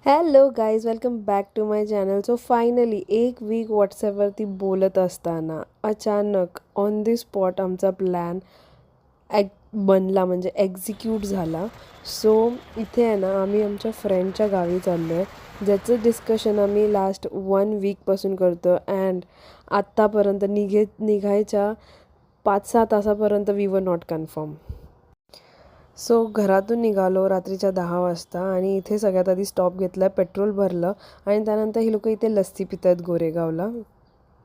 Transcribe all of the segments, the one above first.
Hello guys, welcome back to my channel. So finally एक week व्हॉट्सॲपवरती बोलत असताना अचानक ऑन दी स्पॉट आमचा प्लॅन बनला, म्हणजे एक्झिक्यूट झाला. सो इथे आहे ना, आम्ही आमच्या फ्रेंडच्या गावी चाललो आहे, ज्याचं डिस्कशन आम्ही लास्ट 1 वीकपासून करतो. अँड आत्तापर्यंत निघायच्या 5-6 तासापर्यंत we are not confirm. So घरातून निघालो रात्रीच्या 10 वाजता आणि इथे सगळ्यात आधी स्टॉप घेतला, पेट्रोल भरलं आणि त्यानंतर ही लोकं इथे लस्सी पित आहेत गोरेगावला.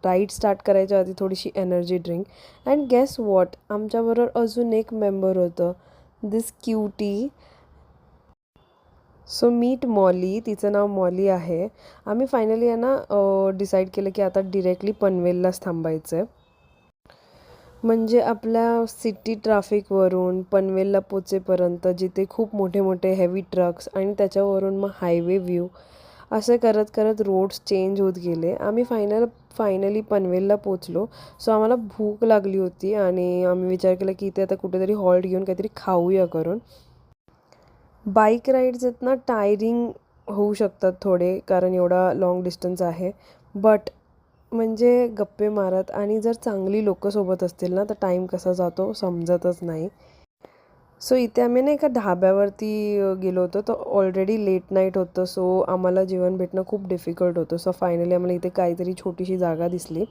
राईड स्टार्ट करायच्या आधी थोडीशी energy drink. And guess what, आमच्याबरोबर अजून एक मेंबर होतं, this cutie. So meet Molly, तिचं नाव मॉली आहे. आम्ही फायनली आहे ना डिसाईड केलं की आता डिरेक्टली पनवेललाच थांबायचं आहे. म्हणजे आपल्या सिटी ट्रॅफिकवरून पनवेलला पोचेपर्यंत जिथे खूप मोठे मोठे हेवी ट्रक्स आणि त्याच्यावरून मग हायवे व्ह्यू, असे करत करत रोड्स चेंज होत गेले. आम्ही फायनली पनवेलला पोचलो. सो आम्हाला भूक लागली होती आणि आम्ही विचार केला की इथे आता कुठेतरी हॉल्ट घेऊन काहीतरी खाऊया करून. बाईक राईड्स आहेत ना, टायरिंग होऊ शकतात थोडे, कारण एवढा लाँग डिस्टन्स आहे. बट म्हणजे गप्पे मारत आणि जर चांगली लोकं सोबत असतील ना, तर टाईम कसा जातो समजतच नाही. सो इथे आम्ही ना एका ढाब्यावरती गेलो होतो. तर ऑलरेडी लेट नाईट होतं, सो आम्हाला जेवण भेटणं खूप डिफिकल्ट होतं. सो फायनली आम्हाला इथे काहीतरी छोटीशी जागा दिसली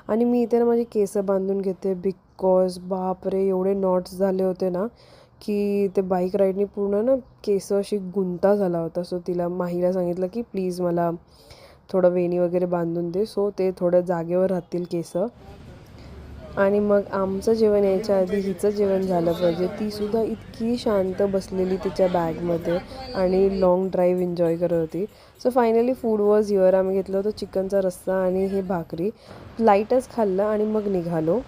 आणि मी इथे ना माझे केस बांधून घेते, बिकॉज बापरे एवढे नॉट्स झाले होते ना की ते बाईक राईडनी पूर्ण ना केस अशी गुंता झाला होता. सो तिला माहीला सांगितलं की प्लीज मला थोडं वेणी वगैरे बांधून दे, सो ते थोडं जागेवर राहतील केस. आणि मग आमचं जेवण यायच्या आधी हिचं जेवण झालं पाहिजे. तीसुद्धा इतकी शांत बसलेली तिच्या बॅगमध्ये आणि लाँग ड्राईव्ह एन्जॉय करत होती. So finally food was here. आम्ही घेतलं होतं चिकनचा रस्सा आणि हे भाकरी, लाईटच खाल्लं आणि मग निघालो.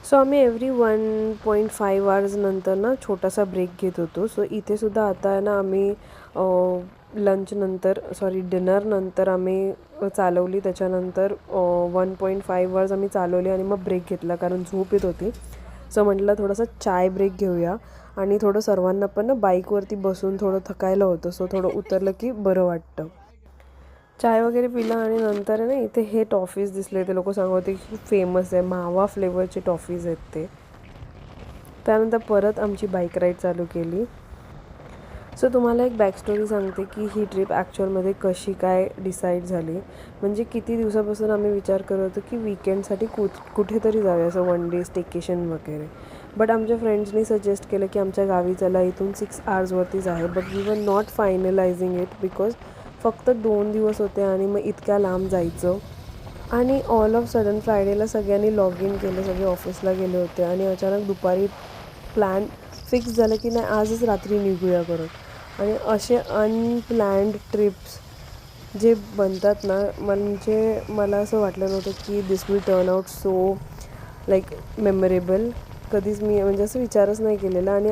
सो आम्ही एव्हरी 1.5 आवर्स नंतर ना छोटासा ब्रेक घेत होतो. सो इथेसुद्धा आता आहे ना आम्ही डिनरनंतर आम्ही चालवली. त्याच्यानंतर 1.5 आवर्स आम्ही चालवली आणि मग ब्रेक घेतला कारण झोप येत होती. सो म्हटलं थोडासा चाय ब्रेक घेऊया आणि थोडं सर्वांना पण ना बाईकवरती बसून थोडं थकायला होतं. सो थोडं उतरलं की बरं वाटतं. चाय वगैरे पिला आणि नंतर ना इथे हे टॉफीज दिसले. ते लोक सांगत होते की खूप फेमस आहे, मावा फ्लेवरचे टॉफीज आहेत ते. त्यानंतर परत आमची बाईक राईड चालू केली. सो तुम्हाला एक बॅकस्टोरी सांगते की ही ट्रिप ॲक्च्युअलमध्ये कशी काय डिसाईड झाली. म्हणजे किती दिवसापासून आम्ही विचार करत होतो की विकेंडसाठी कुठेतरी जाऊया, असं 1 डे स्टेकेशन वगैरे. बट आमच्या फ्रेंड्सनी सजेस्ट केलं की आमच्या गावी चला, इथून 6 आवर्सवरतीच आहे. But we are not finalising it because फक्त 2 दिवस होते आणि मग इतक्या लांब जायचं. आणि ऑल ऑफ सडन फ्रायडेला सगळ्यांनी लॉग इन केलं, सगळे ऑफिसला गेले होते आणि अचानक दुपारी प्लॅन फिक्स झालं की नाही आजच रात्री निघूया करून. आणि असे अनप्लॅन्ड ट्रिप्स जे बनतात ना, म्हणजे मला असं वाटलं नव्हतं की this will turn out so like memorable. कधीच मी म्हणजे असं विचारच नाही केलेला आणि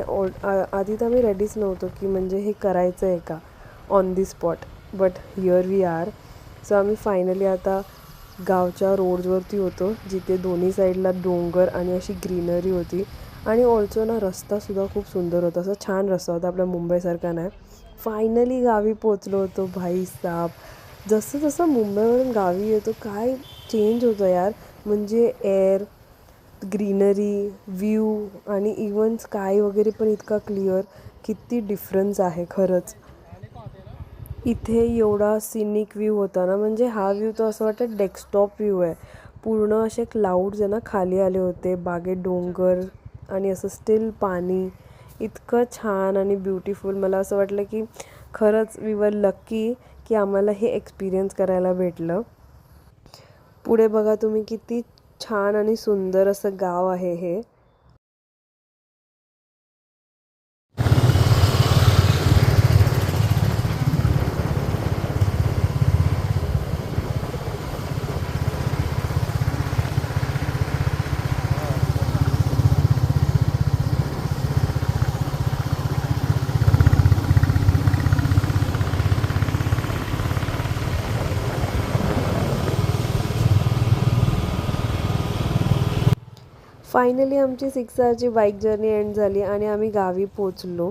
आधी तर मी रेडीच नव्हतो की म्हणजे हे करायचं आहे का on the spot. But here we are. So आम्ही फायनली आता गावच्या रोड्सवरती होतो, जिथे दोन्ही साईडला डोंगर आणि अशी ग्रीनरी होती. आणि ऑल्सो ना रस्तासुद्धा खूप सुंदर होता, असा छान रस्ता होता, आपल्या मुंबईसारखा नाही. फायनली गावी पोचलो होतो. भाई साब, जसं जसं मुंबईवरून गावी येतो काय चेंज होतं यार. म्हणजे एअर, ग्रीनरी, व्ह्यू आणि इवन स्काय वगैरे पण इतका क्लिअर. किती डिफरन्स आहे खरंच. इथे एवढा सिनिक व्ह्यू होता ना, म्हणजे हा व्ह्यू तो असं वाटतं डेस्कटॉप व्ह्यू आहे. पूर्ण असे क्लाउड्स आहे ना खाली आले होते, बागेत डोंगर आणि असं स्टिल पाणी. इतकं छान आणि ब्युटिफुल. मला असं वाटलं की खरंच वी वर लकी की आम्हाला हे एक्सपिरियन्स करायला भेटलं. पुढे बघा तुम्ही, किती छान आणि सुंदर असं गाव आहे हे. फायनली आमची 6 आवरची बाईक जर्नी एंड झाली आणि आम्ही गावी पोचलो.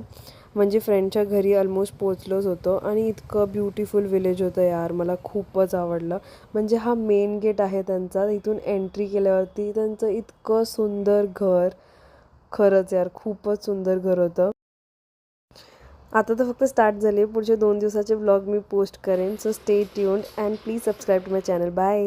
म्हणजे फ्रेंडच्या घरी ऑलमोस्ट पोचलोच होतो आणि इतकं ब्युटिफुल विलेज होतं यार, मला खूपच आवडलं. म्हणजे हा मेन गेट आहे त्यांचा, इथून एंट्री केल्यावरती त्यांचं इतकं सुंदर घर, खरंच यार खूपच सुंदर घर होतं. आता तर फक्त स्टार्ट झाली आहे, पुढचे 2 दिवसाचे व्लॉग मी पोस्ट करेन. So stay tuned and please subscribe to my channel. Bye.